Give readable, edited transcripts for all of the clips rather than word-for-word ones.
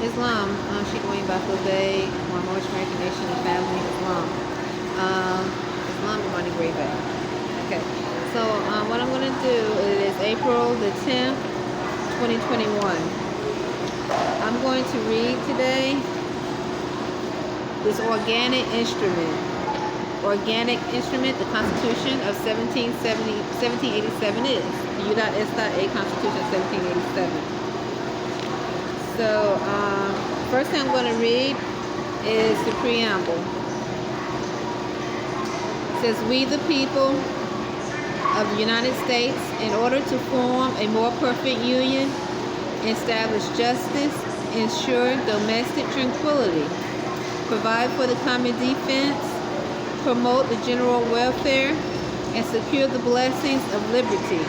Islam, Sheikh Bey, Moorish American Nation and Family, Islam. Islam Imani Bey. Okay, so what I'm going to do is April the 10th, 2021. I'm going to read today this organic instrument, the Constitution of 1787 is. The U.S.A. Constitution of 1787. So, first thing I'm going to read is the preamble. It says, "We the people of the United States, in order to form a more perfect union, establish justice, ensure domestic tranquility, provide for the common defense, promote the general welfare, and secure the blessings of liberty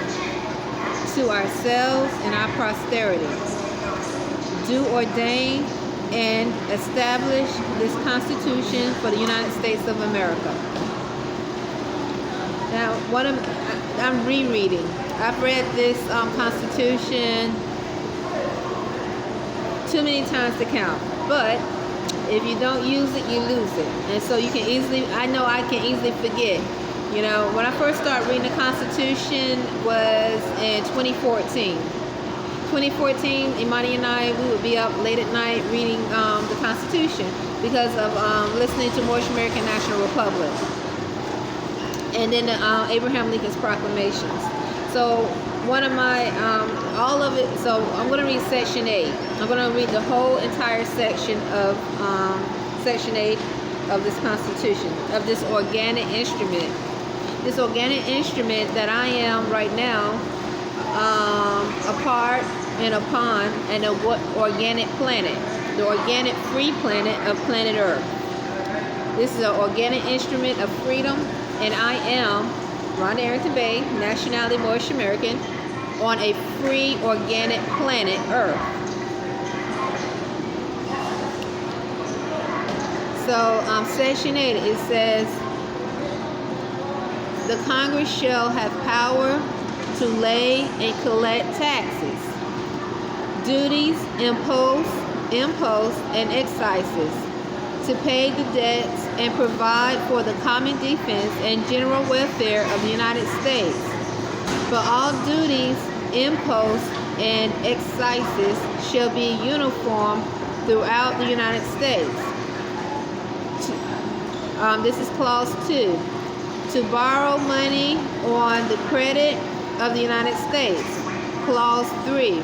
to ourselves and our posterity, do ordain and establish this Constitution for the United States of America." Now, I'm rereading. I've read this Constitution too many times to count, but if you don't use it, you lose it. And so I can easily forget. You know, when I first started reading the Constitution was in 2014. 2014, Imani and I, we would be up late at night reading the Constitution because of listening to Moorish American National Republic. And then Abraham Lincoln's proclamations. So one of my, all of it, so I'm going to read Section 8. I'm going to read the whole entire section of Section 8 of this Constitution, of this organic instrument. This organic instrument that I am right now a part and upon an organic planet, the organic free planet of planet Earth. This is an organic instrument of freedom, and I am Arrington-Bey, nationality Moorish American, on a free organic planet Earth. So Section 8, it says, "The Congress shall have power to lay and collect taxes, duties, imposts, and excises, to pay the debts and provide for the common defense and general welfare of the United States. But all duties, imposts, and excises shall be uniform throughout the United States." This is Clause 2. "To borrow money on the credit of the United States." Clause 3.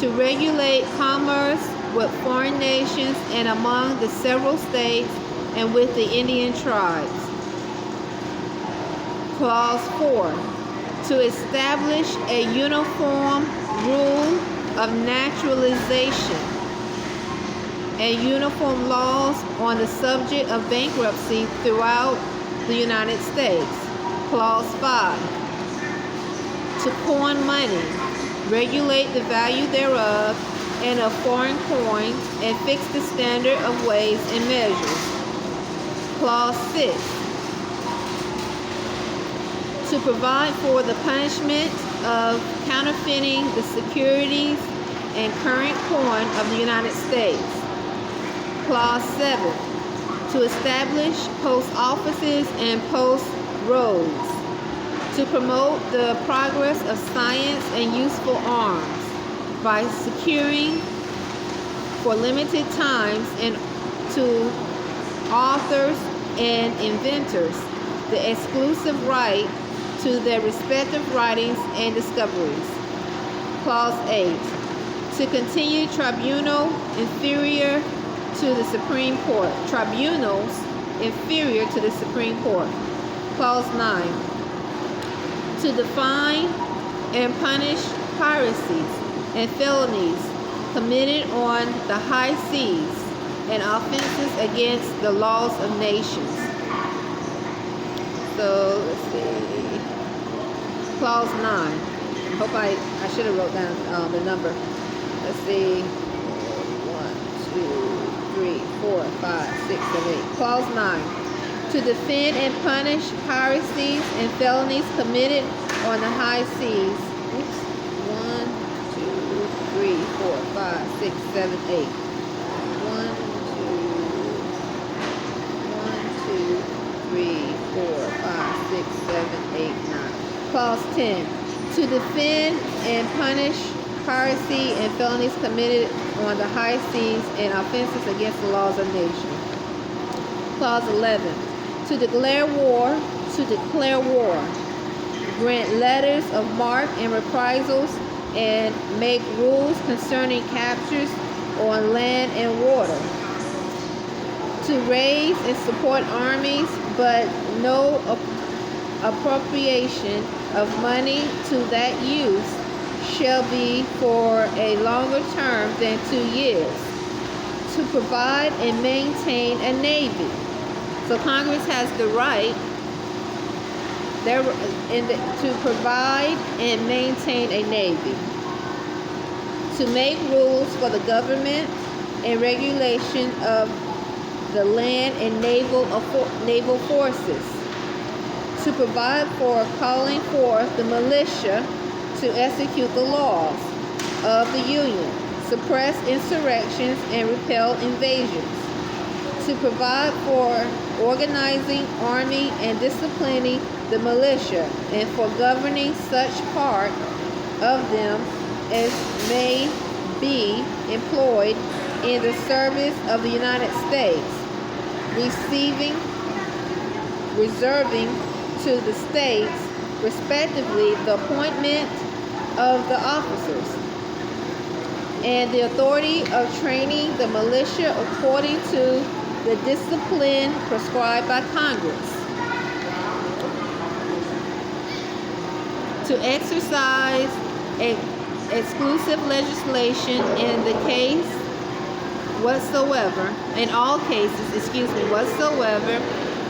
"To regulate commerce with foreign nations and among the several states and with the Indian tribes." Clause 4. "To establish a uniform rule of naturalization and uniform laws on the subject of bankruptcy throughout the United States." Clause 5. "To coin money, regulate the value thereof and of foreign coin, and fix the standard of weights and measures." Clause 6. "To provide for the punishment of counterfeiting the securities and current coin of the United States." Clause 7. "To establish post offices and post roads. To promote the progress of science and useful arms by securing for limited times and to authors and inventors the exclusive right to their respective writings and discoveries." Clause 8. "To continue tribunal inferior to the Supreme Court." Tribunals inferior to the Supreme Court. Clause 9. "To define and punish piracies and felonies committed on the high seas and offenses against the laws of nations." So, let's see. Clause 9. I hope I should have wrote down the number. Let's see. 1, 2, 3, 4, 5, 6, 7, 8. Clause 9. "To defend and punish piracies and felonies committed on the high seas." Oops. 1, 2, 3, 4, 5, 6, 7, 8. Clause 10. To defend and punish piracy and felonies committed on the high seas and offenses against the laws of nations. Clause 11. To declare war. Grant letters of marque and reprisals and make rules concerning captures on land and water. To raise and support armies, but no appropriation of money to that use shall be for a longer term than 2 years. To provide and maintain a navy. So Congress has the right to provide and maintain a navy. To make rules for the government and regulation of the land and naval forces. To provide for calling forth the militia to execute the laws of the Union, suppress insurrections, and repel invasions. To provide for organizing army and disciplining the militia, and for governing such part of them as may be employed in the service of the United States, reserving to the states, respectively, the appointment of the officers and the authority of training the militia according to the discipline prescribed by Congress. To exercise exclusive legislation in the case whatsoever, in all cases, whatsoever,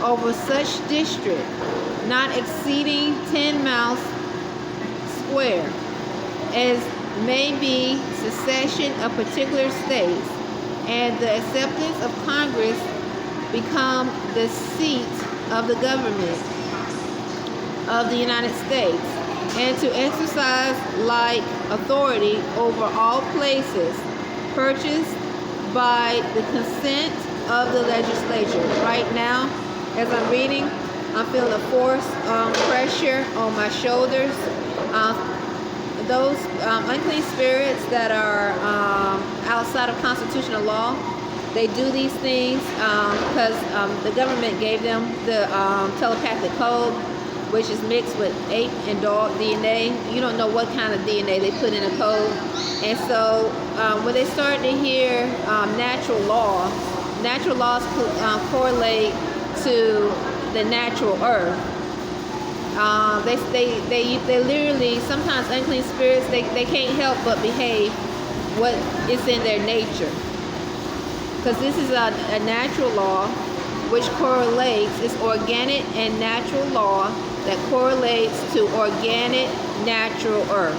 over such district, not exceeding 10 miles square, as may be secession of particular states, and the acceptance of Congress become the seat of the government of the United States, and to exercise like authority over all places purchased by the consent of the legislature. Right now, as I'm reading, I'm feeling a force pressure on my shoulders. Those unclean spirits that are outside of constitutional law, they do these things because the government gave them the telepathic code, which is mixed with ape and dog DNA. You don't know what kind of DNA they put in a code. And so when they start to hear natural laws correlate to the natural earth. They literally, sometimes unclean spirits, they can't help but behave what is in their nature. Because this is a natural law which correlates, it's organic and natural law that correlates to organic, natural earth.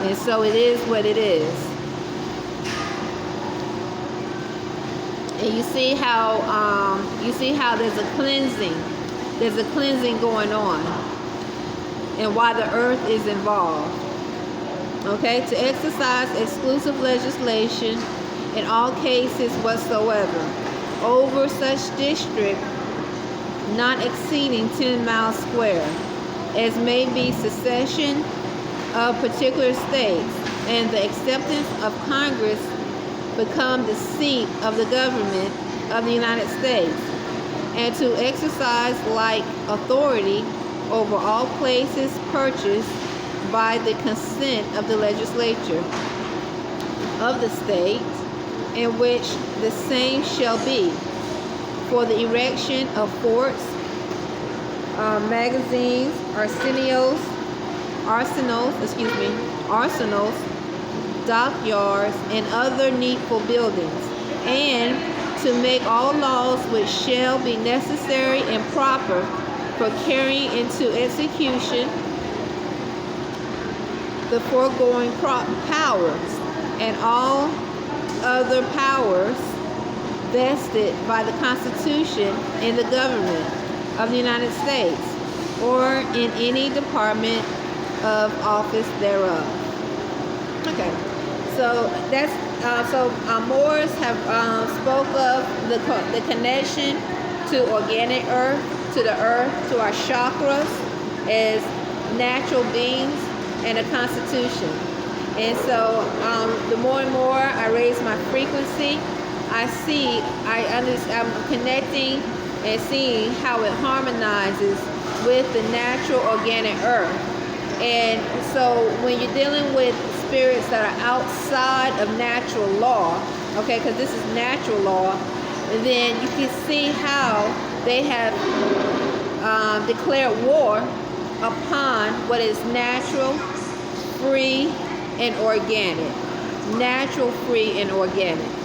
And so it is what it is. And you see how there's a cleansing. There's a cleansing going on, and why the earth is involved. Okay, to exercise exclusive legislation in all cases whatsoever over such district not exceeding 10 miles square, as may be secession of particular states, and the acceptance of Congress become the seat of the government of the United States, and to exercise like authority over all places purchased by the consent of the legislature of the state in which the same shall be, for the erection of forts, magazines, arsenals, dockyards, and other needful buildings, and to make all laws which shall be necessary and proper for carrying into execution the foregoing powers, and all other powers vested by the Constitution in the government of the United States, or in any department of office thereof. Okay, so that's Moors have spoke of the connection to organic earth, to the earth, to our chakras, as natural beings and a constitution. And so the more and more I raise my frequency, I'm connecting and seeing how it harmonizes with the natural organic earth. And so when you're dealing with spirits that are outside of natural law, okay, because this is natural law, then you can see how they have declared war upon what is natural, free, and organic. Natural, free, and organic.